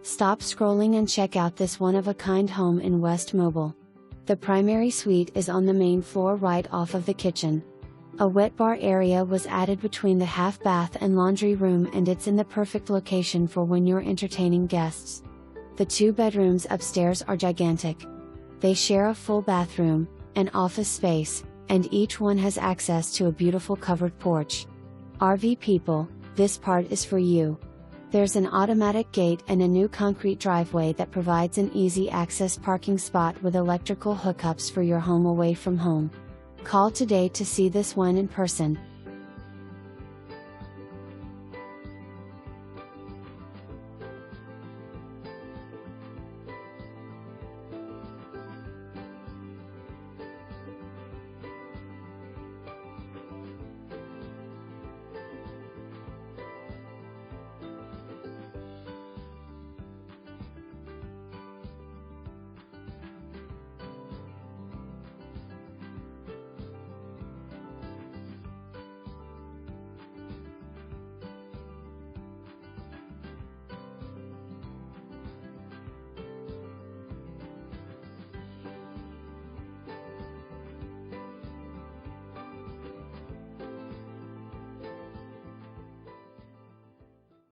Stop scrolling and check out this one-of-a-kind home in West Mobile. The primary suite is on the main floor right off of the kitchen. A wet bar area was added between the half bath and laundry room, and it's in the perfect location for when you're entertaining guests. The 2 bedrooms upstairs are gigantic. They share a full bathroom, an office space, and each one has access to a beautiful covered porch. RV people, this part is for you. There's an automatic gate and a new concrete driveway that provides an easy access parking spot with electrical hookups for your home away from home. Call today to see this one in person.